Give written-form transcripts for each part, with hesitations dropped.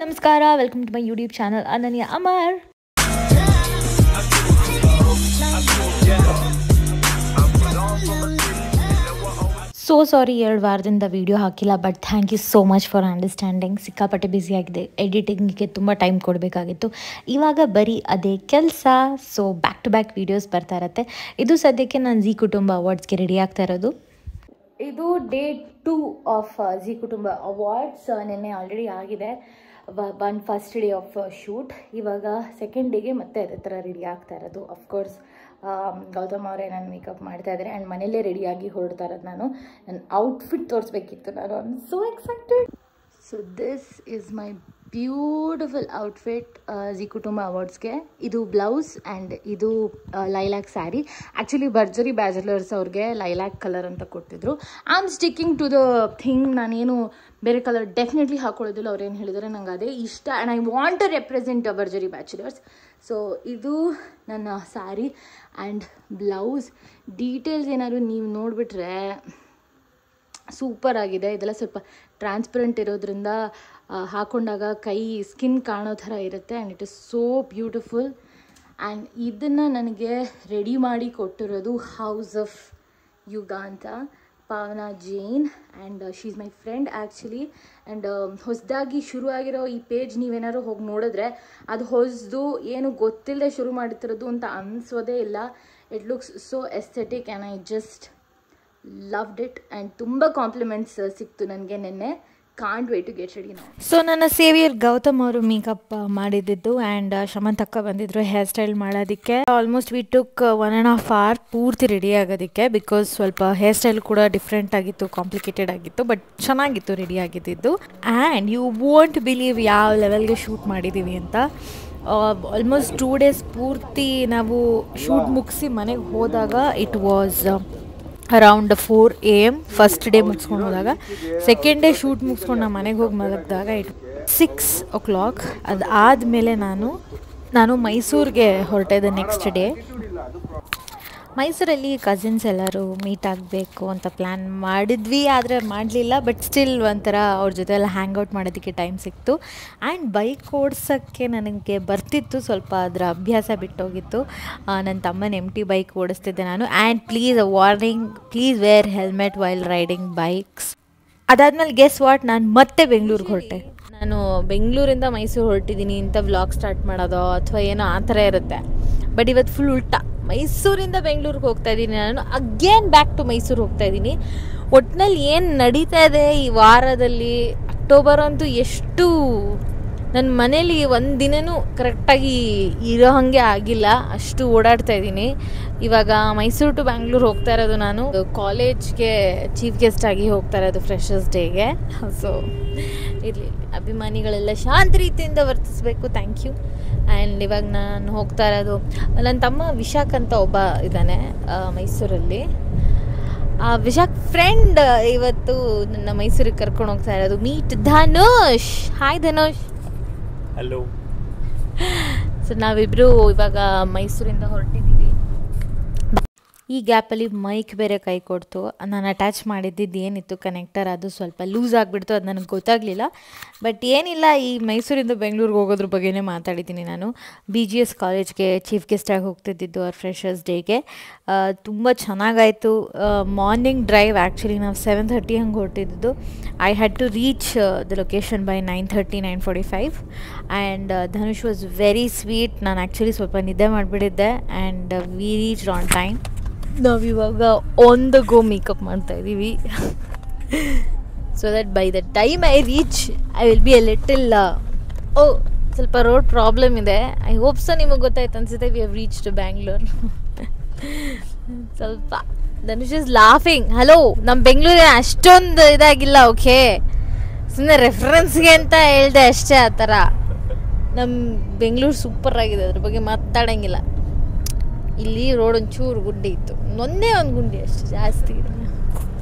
ನಮಸ್ಕಾರ, welcome to my YouTube channel Ananya Amar. So sorry 2 ವಾರದಿಂದ video ಹಾಕಿಲ್ಲ, but thank you so much for understanding. ಸಿಕ್ಕಾಪಟ್ಟೆ ಬ್ಯುಸಿಯಾಗಿದೆ, ಎಡಿಟಿಂಗಿಗೆ ತುಂಬ ಟೈಮ್ ಕೊಡಬೇಕಾಗಿತ್ತು. ಇವಾಗ ಬರೀ ಅದೇ ಕೆಲಸ. So back to back videos ಬರ್ತಾ ಇರತ್ತೆ. ಇದು ಸದ್ಯಕ್ಕೆ ನಾನು ಜಿ ಕುಟುಂಬ ಅವಾರ್ಡ್ಸ್ಗೆ ರೆಡಿ ಆಗ್ತಾ ಇರೋದು. ಇದು ಡೇ 2 ಆಫ್ ಜಿ ಕುಟುಂಬ ಅವಾರ್ಡ್ಸ್. ನಿನ್ನೆ ಆಲ್ರೆಡಿ ಆಗಿದೆ ಫಸ್ಟ್ ಡೇ ಆಫ್ ಶೂಟ್. ಇವಾಗ ಸೆಕೆಂಡ್ ಡೇಗೆ ಮತ್ತೆ ಅದೇ ಥರ ರೆಡಿ ಆಗ್ತಾ ಇರೋದು. ಅಫ್ಕೋರ್ಸ್ ಗೌತಮ್ ಅವರೇ ನಾನು ಮೇಕಪ್ ಮಾಡ್ತಾ ಇದ್ದಾರೆ ಆ್ಯಂಡ್ ಮನೆಯಲ್ಲೇ ರೆಡಿಯಾಗಿ ಹೊರಡ್ತಾ ಇರೋದು. ನನ್ನ ಔಟ್ಫಿಟ್ ತೋರಿಸ್ಬೇಕಿತ್ತು. ನಾನು I am so excited. So this is my beautiful outfit Zee Kutumba ಅವಾರ್ಡ್ಸ್ಗೆ. ಇದು ಬ್ಲೌಸ್ ಆ್ಯಂಡ್ ಇದು lilac sari. Actually Bharjari bachelors ಅವ್ರಿಗೆ ಲೈಲಾಕ್ ಕಲರ್ ಅಂತ ಕೊಟ್ಟಿದ್ರು. I am sticking to the thing. ನಾನೇನು ಬೇರೆ ಕಲರ್ ಡೆಫಿನೆಟ್ಲಿ ಹಾಕೊಳ್ಳೋದಿಲ್ಲ. ಅವ್ರೇನು ಹೇಳಿದರೆ ನಂಗೆ ಅದೇ ಇಷ್ಟ and I want to represent Bharjari bachelors. So ಇದು ನನ್ನ ಸ್ಯಾರಿ ಆ್ಯಂಡ್ ಬ್ಲೌಸ್. ಡೀಟೇಲ್ಸ್ ಏನಾದ್ರು ನೀವು ನೋಡಿಬಿಟ್ರೆ ಸೂಪರ್ ಆಗಿದೆ. ಇದೆಲ್ಲ ಸ್ವಲ್ಪ ಟ್ರಾನ್ಸ್ಪರೆಂಟ್ ಇರೋದ್ರಿಂದ ಹಾಕೊಂಡಾಗ ಕೈ ಸ್ಕಿನ್ ಕಾಣೋ ಥರ ಇರುತ್ತೆ and it is so beautiful. And ಇದನ್ನು ನನಗೆ ರೆಡಿ ಮಾಡಿ ಕೊಟ್ಟಿರೋದು ಹೌಸ್ ಆಫ್ ಯುಗ ಅಂತ, Pavana Jain, and she is my friend actually. And ಹೊಸದಾಗಿ ಶುರು ಆಗಿರೋ ಈ ಪೇಜ್ ನೀವೇನಾದ್ರು ಹೋಗಿ ನೋಡಿದ್ರೆ ಅದು ಹೊಸದು ಏನು ಗೊತ್ತಿಲ್ಲದೆ ಶುರು ಮಾಡ್ತಿರೋದು ಅಂತ ಅನಿಸೋದೇ ಇಲ್ಲ. It looks so aesthetic and I just loved it. And ತುಂಬ ಕಾಂಪ್ಲಿಮೆಂಟ್ಸ್ ಸಿಕ್ತು ನನಗೆ ನಿನ್ನೆ. Can't wait to get ready ನಾವು. ಸೊ ನನ್ನ ಸೇವಿಯರ್ ಗೌತಮ್ ಅವರು ಮೇಕಪ್ ಮಾಡಿದ್ದು ಆ್ಯಂಡ್ ಶಮಂತ್ ಅಕ್ಕ ಬಂದಿದ್ರು ಹೇರ್ ಸ್ಟೈಲ್ ಮಾಡೋದಕ್ಕೆ. ಆಲ್ಮೋಸ್ಟ್ ವಿ ಟುಕ್ 1.5 hour ಪೂರ್ತಿ ರೆಡಿ ಆಗೋದಕ್ಕೆ, ಬಿಕಾಸ್ ಸ್ವಲ್ಪ ಹೇರ್ ಸ್ಟೈಲ್ ಕೂಡ ಡಿಫ್ರೆಂಟ್ ಆಗಿತ್ತು, ಕಾಂಪ್ಲಿಕೇಟೆಡ್ ಆಗಿತ್ತು, ಬಟ್ ಚೆನ್ನಾಗಿತ್ತು ರೆಡಿ ಆಗಿದ್ದು. ಆ್ಯಂಡ್ ಯು ವೋಂಟ್ ಬಿಲೀವ್ ಯಾವ ಲೆವೆಲ್ಗೆ ಶೂಟ್ ಮಾಡಿದ್ದೀವಿ ಅಂತ. ಆಲ್ಮೋಸ್ಟ್ 2 days ಪೂರ್ತಿ ನಾವು ಶೂಟ್ ಮುಗಿಸಿ ಮನೆಗೆ ಹೋದಾಗ it was around 4 AM first day ಮುಗಿಸ್ಕೊಂಡು ಹೋದಾಗ. ಸೆಕೆಂಡ್ ಡೇ ಶೂಟ್ ಮುಗಿಸ್ಕೊಂಡು ನಾನು ಮನೆಗೆ ಹೋಗಿ ಮಲಗಿದಾಗ ಇಟ್ 6 o'clock. ಅದಾದಮೇಲೆ ನಾನು ಮೈಸೂರಿಗೆ ಹೊರಟಿದ್ದೆ ನೆಕ್ಸ್ಟ್ ಡೇ. ಮೈಸೂರಲ್ಲಿ ಕಸಿನ್ಸ್ ಎಲ್ಲರೂ ಮೀಟ್ ಆಗಬೇಕು ಅಂತ ಪ್ಲ್ಯಾನ್ ಮಾಡಿದ್ವಿ, ಆದರೆ ಮಾಡಲಿಲ್ಲ. ಬಟ್ ಸ್ಟಿಲ್ ಒಂಥರ ಅವ್ರ ಜೊತೆ ಎಲ್ಲ ಹ್ಯಾಂಗ್ ಔಟ್ ಮಾಡೋದಕ್ಕೆ ಟೈಮ್ ಸಿಕ್ತು. ಆ್ಯಂಡ್ ಬೈಕ್ ಓಡಿಸೋಕ್ಕೆ ನನಗೆ ಬರ್ತಿತ್ತು, ಸ್ವಲ್ಪ ಅದರ ಅಭ್ಯಾಸ ಬಿಟ್ಟೋಗಿತ್ತು. ನನ್ನ ತಮ್ಮನ MT ಬೈಕ್ ಓಡಿಸ್ತಿದ್ದೆ ನಾನು. And please warning, please wear helmet while riding bikes. ಅದಾದಮೇಲೆ ಗೆಸ್ ವಾಟ್, ನಾನು ಮತ್ತೆ ಬೆಂಗಳೂರಿಗೆ ಹೊರಟೆ. ನಾನು ಬೆಂಗಳೂರಿಂದ ಮೈಸೂರು ಹೊರಟಿದ್ದೀನಿ ಅಂತ ವ್ಲಾಗ್ ಸ್ಟಾರ್ಟ್ ಮಾಡೋದು ಅಥವಾ ಏನೋ ಆ ಥರ ಇರುತ್ತೆ. ಬಟ್ ಇವತ್ತು ಫುಲ್ ಉಲ್ಟಾ, ಮೈಸೂರಿಂದ ಬೆಂಗಳೂರಿಗೆ ಹೋಗ್ತಾ ಇದ್ದೀನಿ. ನಾನು ಅಗೇನ್ ಬ್ಯಾಕ್ ಟು ಮೈಸೂರು ಹೋಗ್ತಾ ಇದ್ದೀನಿ. ಒಟ್ಟಿನಲ್ಲಿ ಏನು ನಡೀತಾ ಇದೆ ಈ ವಾರದಲ್ಲಿ. ಅಕ್ಟೋಬರ್ ಅಂತೂ ಎಷ್ಟು ನನ್ನ ಮನೇಲಿ ಒಂದು ದಿನವೂ ಕರೆಕ್ಟಾಗಿ ಇರೋ ಹಾಗೆ ಆಗಿಲ್ಲ, ಅಷ್ಟು ಓಡಾಡ್ತಾ ಇದ್ದೀನಿ. ಇವಾಗ ಮೈಸೂರು ಟು ಬ್ಯಾಂಗ್ಳೂರು ಹೋಗ್ತಾ ಇರೋದು. ನಾನು ಕಾಲೇಜ್ಗೆ ಚೀಫ್ ಗೆಸ್ಟ್ ಆಗಿ ಹೋಗ್ತಾ ಇರೋದು ಫ್ರೆಷರ್ಸ್ ಡೇಗೆ. ಸೊ ಇರಲಿ, ಅಭಿಮಾನಿಗಳೆಲ್ಲ ಶಾಂತ ರೀತಿಯಿಂದ ವರ್ತಿಸಬೇಕು. Thank you. ಆ್ಯಂಡ್ ಇವಾಗ ನಾನು ಹೋಗ್ತಾ ಇರೋದು, ನನ್ನ ತಮ್ಮ ವಿಶಾಖ್ ಅಂತ ಒಬ್ಬ ಇದ್ದಾನೆ ಮೈಸೂರಲ್ಲಿ. ಆ ವಿಶಾಖ್ ಫ್ರೆಂಡ್ ಇವತ್ತು ನನ್ನ ಮೈಸೂರಿಗೆ ಕರ್ಕೊಂಡು ಹೋಗ್ತಾ ಇರೋದು. Meet Dhanush. Hi Dhanush. Hello. So ನಾವಿಬ್ಬರು ಇವಾಗ ಮೈಸೂರಿಂದ ಹೊರಟಿದ್ದೀವಿ. ಈ ಗ್ಯಾಪಲ್ಲಿ ಮೈಕ್ ಬೇರೆ ಕೈ ಕೊಡ್ತು. ನಾನು ಅಟ್ಯಾಚ್ ಮಾಡಿದ್ದಿದ್ದು ಏನಿತ್ತು ಕನೆಕ್ಟರ್, ಅದು ಸ್ವಲ್ಪ ಲೂಸ್ ಆಗಿಬಿಡ್ತು. ಅದು ನನಗೆ ಗೊತ್ತಾಗಲಿಲ್ಲ. ಬಟ್ ಏನಿಲ್ಲ, ಈ ಮೈಸೂರಿಂದ ಬೆಂಗಳೂರಿಗೆ ಹೋಗೋದ್ರ ಬಗ್ಗೆನೇ ಮಾತಾಡಿದ್ದೀನಿ ನಾನು. BGS ಕಾಲೇಜ್ಗೆ ಚೀಫ್ ಗೆಸ್ಟಾಗಿ ಹೋಗ್ತಿದ್ದಿದ್ದು ಅವ್ರ ಫ್ರೆಷರ್ಸ್ ಡೇಗೆ. ತುಂಬ ಚೆನ್ನಾಗಾಯಿತು. Morning drive. ಆ್ಯಕ್ಚುಲಿ ನಾವು 7:30 ಹಂಗೆ ಹೊರಟಿದ್ದು. I had to reach the location by 9:30, 9:45. And Dhanush was very sweet. ನಾನು ಆ್ಯಕ್ಚುಲಿ ಸ್ವಲ್ಪ ನಿದ್ದೆ ಮಾಡಿಬಿಟ್ಟಿದ್ದೆ and we reach on time. ನಾವಿವಾಗ ಆನ್ ದ ಗೋ ಮೇಕಪ್ ಮಾಡ್ತಾಯಿದ್ದೀವಿ. So that by the time I reach I will be a little ಸ್ವಲ್ಪ road problem ಇದೆ. I hope so ನಿಮಗೆ ಗೊತ್ತಾಯ್ತು ಅನ್ಸುತ್ತೆ. We have reach to Bangalore. ಸ್ವಲ್ಪ ಧನುಷ್ ಇಸ್ ಲಾಫಿಂಗ್. ಹಲೋ, ನಮ್ಮ ಬೆಂಗಳೂರೇ ಅಷ್ಟೊಂದು ಇದಾಗಿಲ್ಲ, ಓಕೆ? ಸುಮ್ಮನೆ ರೆಫರೆನ್ಸ್ಗೆ ಅಂತ ಹೇಳಿದೆ ಅಷ್ಟೇ. ಆ ಥರ ನಮ್ಮ ಬೆಂಗಳೂರು ಸೂಪರ್ ಆಗಿದೆ, ಅದ್ರ ಬಗ್ಗೆ ಮಾತಾಡೋಂಗಿಲ್ಲ. ಇಲ್ಲಿ ರೋಡ್ ಒಂಚೂರು ಗುಂಡಿ ಇತ್ತು, ಒಂದೇ ಒಂದು ಗುಂಡಿ ಅಷ್ಟು, ಜಾಸ್ತಿ ಇದೆ.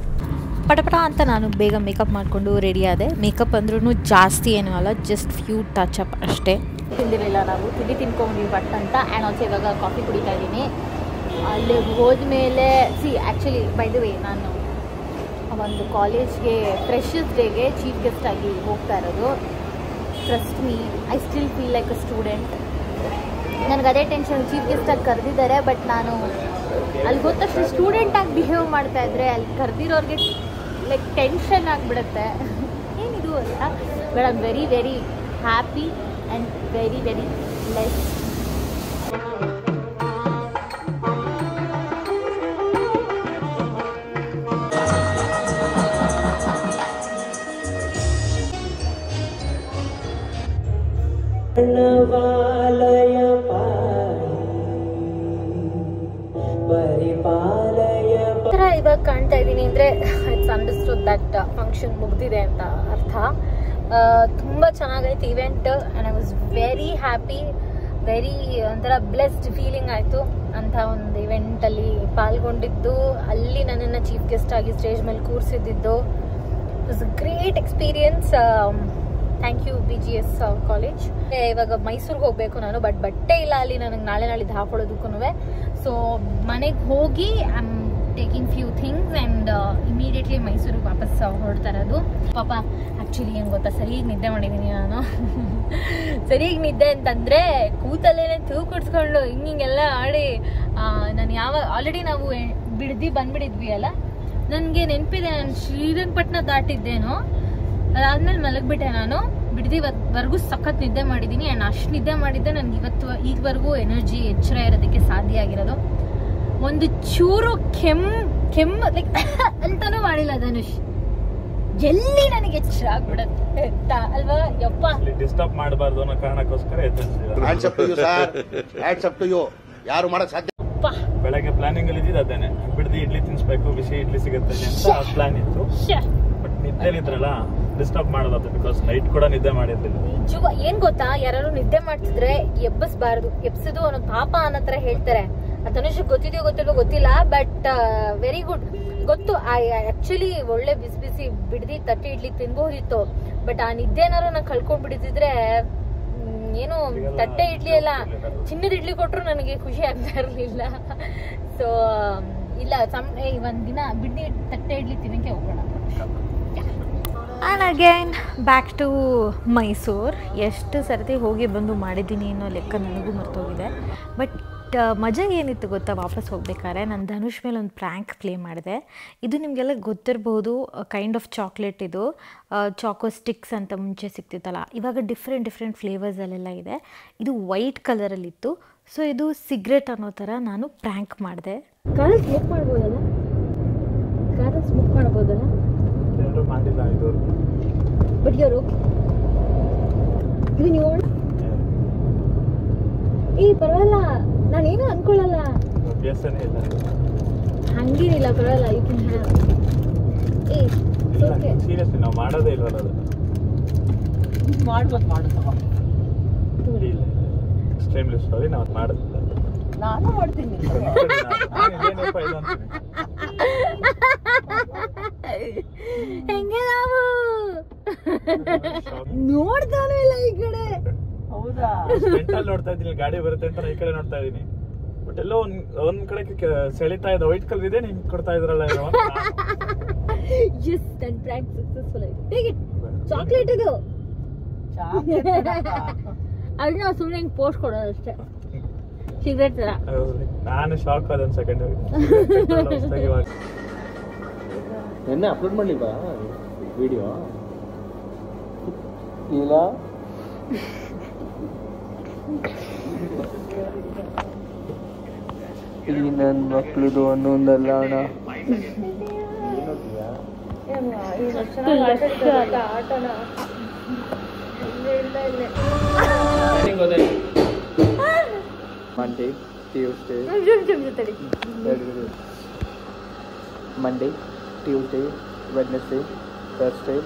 ಪಟಪಟ ಅಂತ ನಾನು ಬೇಗ ಮೇಕಪ್ ಮಾಡಿಕೊಂಡು ರೆಡಿ ಆದೆ. ಮೇಕಪ್ ಅಂದ್ರೂ ಜಾಸ್ತಿ ಏನೂ ಅಲ್ಲ, ಜಸ್ಟ್ ಫ್ಯೂ ಟಚ್ ಅಪ್ ಅಷ್ಟೇ. ತಿಂದಿರಲಿಲ್ಲ ನಾವು, ತಿಂಡಿ ತಿನ್ಕೊಂಡ್ವಿ ಬಟ್ ಅಂತ. ಆ್ಯಂಡ್ ಆಲ್ಸೋ ಇವಾಗ ಕಾಫಿ ಕುಡಿತಾ ಇದ್ದೀನಿ. ಅಲ್ಲಿ ಹೋದ್ಮೇಲೆ ಆ್ಯಕ್ಚುಲಿ ಬೈ ದ ವೇ, ನಾನು ಒಂದು ಕಾಲೇಜ್ಗೆ ಫ್ರೆಷರ್ಸ್ ಡೇಗೆ ಚೀಫ್ ಗೆಸ್ಟ್ ಆಗಿ ಹೋಗ್ತಾ ಇರೋದು. Trust me, I still feel like a student. ನನಗೆ ಅದೇ ಟೆನ್ಷನ್, ಚೀಫ್ ಗೆಸ್ಟಾಗಿ ಕರೆದಿದ್ದಾರೆ, ಬಟ್ ನಾನು ಅಲ್ಲಿ ಹೋದ ತಕ್ಷಣ ಸ್ಟೂಡೆಂಟಾಗಿ ಬಿಹೇವ್ ಮಾಡ್ತಾ ಇದ್ರೆ ಅಲ್ಲಿ ಕರೆದಿರೋರಿಗೆ ಲೈಕ್ ಟೆನ್ಷನ್ ಆಗಿಬಿಡುತ್ತೆ, ಏನಿದು ಅಂತ. But I am very very happy and very very blessed. ಇವಾಗ ಕಾಣ್ತಾ ಇದ್ದೀನಿ ಅಂದರೆ ಇಟ್ಸ್ ಅಂಡರ್ಸ್ಟುಡ್ ದಟ್ ಫಂಕ್ಷನ್ ಮುಗ್ದಿದೆ ಅಂತ ಅರ್ಥ. ತುಂಬ ಚೆನ್ನಾಗೈತೆ event and I was very happy, very ಒಂಥರ ಬ್ಲೆಸ್ಡ್ ಫೀಲಿಂಗ್ ಆಯಿತು ಅಂಥ ಒಂದು ಇವೆಂಟಲ್ಲಿ ಪಾಲ್ಗೊಂಡಿದ್ದು. ಅಲ್ಲಿ ನನ್ನನ್ನು ಚೀಫ್ ಗೆಸ್ಟ್ ಆಗಿ ಸ್ಟೇಜ್ ಮೇಲೆ ಕೂರಿಸಿದ್ದು it was a great experience. Thank you BGS college. ಇವಾಗ ಮೈಸೂರಿಗೆ ಹೋಗಬೇಕು ನಾನು, ಬಟ್ ಬಟ್ಟೆ ಇಲ್ಲ ಅಲ್ಲಿ ನನಗೆ ನಾಳಿದ್ದು ಹಾಕೊಳ್ಳೋದಕ್ಕೂ. ಸೊ ಮನೆಗೆ ಹೋಗಿ I am taking few things and immediately ಮೈಸೂರಿಗೆ ವಾಪಸ್ ಹೊರಡ್ತಾ ಇರೋದು. ಪಾಪ ಆ್ಯಕ್ಚುಲಿ ಏನು ಗೊತ್ತಾ, ಸರಿಯಾಗಿ ನಿದ್ದೆ ಮಾಡಿದ್ದೀನಿ ನಾನು. ಸರಿಯಾಗಿ ನಿದ್ದೆ ಅಂತಂದರೆ ಕೂತಲ್ಲೇನೆ ತೂಕುಡ್ಸ್ಕೊಂಡು ಹಿಂಗೆಲ್ಲ ಆಡಿ ನಾನು ಆಲ್ರೆಡಿ ನಾವು ಬಿಡದಿ ಬಂದ್ಬಿಟ್ಟಿದ್ವಿ ಅಲ್ಲ, ನನಗೆ ನೆನಪಿದೆ ನಾನು ಶ್ರೀರಂಗಪಟ್ಟಣ ದಾಟಿದ್ದೇನೋ, ಅದಾದ್ಮೇಲೆ ಮಲಗಿಬಿಟ್ಟೆ ನಾನು. ಬಿಡದಿವರೆಗೂ ಸಖತ್ ನಿದ್ದೆ ಮಾಡಿದ್ದೀನಿ ಆ್ಯಂಡ್ ಅಷ್ಟು ನಿದ್ದೆ ಮಾಡಿದ್ದೆ ನನಗೆ ಈಗವರೆಗೂ ಎನರ್ಜಿ ಎಚ್ಚರ ಇರೋದಕ್ಕೆ ಸಾಧ್ಯ ಆಗಿರೋದು. ಒಂದು ಚೂರು ಕೆಮ್ಮು ಲೈಕ್ ಅಂತಾನೂ ಮಾಡಿಲ್ಲ ಧನುಷ್. ಎಲ್ಲಿ ನನಗೆ ಎಚ್ಚರ ಆಗ್ಬಿಡತ್ತೆ ಅಂತ ಅಲ್ವಾ ಯಪ್ಪ. ಡಿಸ್ಟರ್ಬ್ ಮಾಡಬಾರ್ದು ಅನ್ನೋ ಕಾರಣಕ್ಕೋಸ್ಕರ ಯಾರು ಮಾಡಕ್ ಸಾಧ್ಯ. ಬೆಳಗ್ಗೆ ಪ್ಲಾನಿಂಗ್ ಅಲ್ಲಿ ಇದ್ದಿದ್ದು ಅದೇನೆ, ಬಿಡದಿ ಇಡ್ಲಿ ತಿನ್ಸ್ಬೇಕು, ಬಿಸಿ ಇಡ್ಲಿ ಸಿಗುತ್ತೆ ಅಂತ ಪ್ಲಾನ್ ಇತ್ತು. ಬಟ್ ನಿದ್ದೆಲಿದ್ರಲ್ಲ ಡಿಸ್ಟರ್ಬ್ ಮಾಡೋದು, ಬಿಕಾಸ್ ನೈಟ್ ಕೂಡ ನಿದ್ದೆ ಮಾಡಿರ್ಲಿಲ್ಲ. ನಿಜವ ಏನ್ ಗೊತ್ತಾ, ಯಾರು ನಿದ್ದೆ ಮಾಡ್ತಿದ್ರೆ ಎಬ್ಬಿಸಬಾರ್ದು, ಎಬ್ಸಿದು ಅನ್ನೋ ಪಾಪ ಅನ್ನೋ ತರ ಹೇಳ್ತಾರೆ. ಧನುಷ್ ಗೊತ್ತಿದೆಯೋ ಗೊತ್ತಿಲ್ವೋ ಗೊತ್ತಿಲ್ಲ, ಬಟ್ ವೆರಿ ಗುಡ್ ಗೊತ್ತು. ಆಕ್ಚುಲಿ ಒಳ್ಳೆ ಬಿಸಿ ಬಿಸಿ ಬಿಡದಿ ತಟ್ಟೆ ಇಡ್ಲಿ ತಿನ್ಬಹುದಿತ್ತು, ಬಟ್ ಆ ನಿದ್ದೆನಾರು ನಾನು ಕಳ್ಕೊಂಡ್ಬಿಟ್ಟಿದ್ರೆ ಏನು ತಟ್ಟೆ ಇಡ್ಲಿ ಎಲ್ಲ ಚಿನ್ನದ ಇಡ್ಲಿ ಕೊಟ್ಟರು ನನಗೆ ಖುಷಿ ಆಗ್ತಾ ಇರಲಿಲ್ಲ. ಸೊ ಇಲ್ಲ, ಒಂದ್ ದಿನ ಬಿಡದಿ ತಟ್ಟೆ ಇಡ್ಲಿ ತಿನ್ನಕ್ಕೆ ಹೋಗೋಣ. And again back to Mysuru. ಎಷ್ಟು ಸರ್ತಿ ಹೋಗಿ ಬಂದು ಮಾಡಿದ್ದೀನಿ ಅನ್ನೋ ಲೆಕ್ಕ ನನಗೂ ಮರ್ತೋಗಿದೆ. ಬಟ್ ಮಜಾ ಏನಿತ್ತು ಗೊತ್ತಾ, ವಾಪಸ್ ಹೋಗ್ಬೇಕಾದ್ರೆ ನಾನು ಧನುಷ್ ಮೇಲೆ ಒಂದು ಪ್ರ್ಯಾಂಕ್ ಪ್ಲೇ ಮಾಡಿದೆ. ಇದು ನಿಮಗೆಲ್ಲ ಗೊತ್ತಿರ್ಬೋದು, ಕೈಂಡ್ ಆಫ್ ಚಾಕ್ಲೇಟ್ ಇದು, ಚಾಕೋ ಸ್ಟಿಕ್ಸ್ ಅಂತ ಮುಂಚೆ ಸಿಗ್ತಿತ್ತಲ್ಲ, ಇವಾಗ ಡಿಫ್ರೆಂಟ್ ಫ್ಲೇವರ್ಸಲ್ಲೆಲ್ಲ ಇದೆ. ಇದು ವೈಟ್ ಕಲರಲ್ಲಿತ್ತು. ಸೊ ಇದು ಸಿಗ್ರೆಟ್ ಅನ್ನೋ ಥರ ನಾನು ಪ್ರ್ಯಾಂಕ್ ಮಾಡಿದೆ. ಕಾರಲ್ಲಿ ಸ್ಮೋಕ್ ಮಾಡ್ಬೋದಲ್ಲ, ಕಾರಲ್ಲಿ ಸ್ಮೋಕ್ ಮಾಡ್ಬೋದಲ್ಲ, ಮಾಡಿಲ್ಲ ಇದು. ಬಟ್ ಯಾರು ಇದು ನೀವು ಪರವಾಗಿಲ್ಲ, ನಾನೇನು ಅನ್ಕೊಳ್ಳಲ್ಲ, ಹಂಗೇನಿಲ್ಲ, ಪರವಾಗಿಲ್ಲ. You can have. ಸೀರಿಯಸ್ಲಿ ನಾವು ಮಾಡೋದೇ ಇಲ್ವಲ್ಲ ಅದು. ಎಕ್ಸ್ಟ್ರೀಮ್ಲಿ ಸಾರಿ, ನಾವು ಮಾಡೋದಿಲ್ಲ. ನಾನು ಮಾಡ್ತೀನಿ. ಹೆಂಗೆ ನಾವು ನೋಡ್ತಾನೆ ಇಲ್ಲ ಈ ಕಡೆ. ಹೌದಾ, ನೋಡ್ತಾ ಇದ್ದೀನಿ, ಗಾಡಿ ಬರುತ್ತೆ ಅಂತ ಈ ಕಡೆ ನೋಡ್ತಾ ಇದೀನಿ. ಬಟ್ ಎಲ್ಲೋ ಒಂದ್ ಕಡೆ ಸೆಳಿತಾ ಇದೆ, ವೈಟ್ ಕಲರ್ ಇದೆ, ನಿಮ್ಗೆ ಕೊಡ್ತಾ ಇದ್ರಲ್ಲ. ಎಸ್, ನನ್ನ ಪ್ರ್ಯಾಂಕ್ ಸಕ್ಸಸ್ಫುಲ್ ಆಯ್ತು. ಟೇಕ್ ಇಟ್, ಚಾಕ್ಲೇಟ್ ಇದು. ಅದನ್ನ ನಾವು ಸುಮ್ಮನೆ ಹಿಂಗೆ ಪೋಸ್ಟ್ ಕೊಡೋದು ಅಷ್ಟೇ, ಸಿಗರೇಟ್ ತರ. ನಾನು ಶಾಕ್ ಆದ ಒಂದು ಸೆಕೆಂಡ್. ನಿನ್ನೆ ಅಪ್ಲೋಡ್ ಮಾಡಲಿಲ್ವಾ ವಿಡಿಯೋ? ಇಲ್ಲ, ಈ ನನ್ನ ಮಕ್ಕಳದು ಅನ್ನೊಂದಲ್ಲ ಅಣ್ಣ. Monday Tuesday Monday Tuesday Wednesday Thursday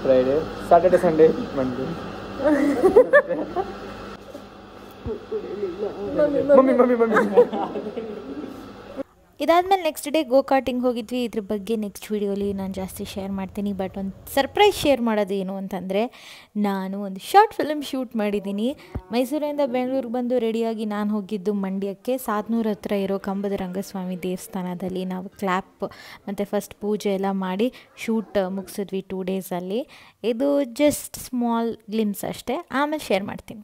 Friday Saturday Sunday Monday. ಇದಾದಮೇಲೆ ನೆಕ್ಸ್ಟ್ ಡೇ ಗೋಕಾರ್ಟಿಂಗ್ ಹೋಗಿದ್ವಿ. ಇದ್ರ ಬಗ್ಗೆ ನೆಕ್ಸ್ಟ್ ವೀಡಿಯೋಲಿ ನಾನು ಜಾಸ್ತಿ ಶೇರ್ ಮಾಡ್ತೀನಿ. ಬಟ್ ಒಂದು ಸರ್ಪ್ರೈಸ್ ಶೇರ್ ಮಾಡೋದು ಏನು ಅಂತಂದರೆ, ನಾನು ಒಂದು ಶಾರ್ಟ್ ಫಿಲ್ಮ್ ಶೂಟ್ ಮಾಡಿದ್ದೀನಿ. ಮೈಸೂರಿಂದ ಬೆಂಗಳೂರಿಗೆ ಬಂದು ರೆಡಿಯಾಗಿ ನಾನು ಹೋಗಿದ್ದು ಮಂಡ್ಯಕ್ಕೆ. ಸಾತ್ನೂರು ಹತ್ರ ಇರೋ ಕಂಬದ ರಂಗಸ್ವಾಮಿ ದೇವಸ್ಥಾನದಲ್ಲಿ ನಾವು ಕ್ಲ್ಯಾಪ್ ಮತ್ತು ಫಸ್ಟ್ ಪೂಜೆ ಎಲ್ಲ ಮಾಡಿ ಶೂಟ್ ಮುಗಿಸಿದ್ವಿ 2 ಡೇಸಲ್ಲಿ. ಇದು ಜಸ್ಟ್ ಸ್ಮಾಲ್ ಗ್ಲಿಮ್ಸ್ ಅಷ್ಟೇ, ಆಮೇಲೆ ಶೇರ್ ಮಾಡ್ತೀನಿ.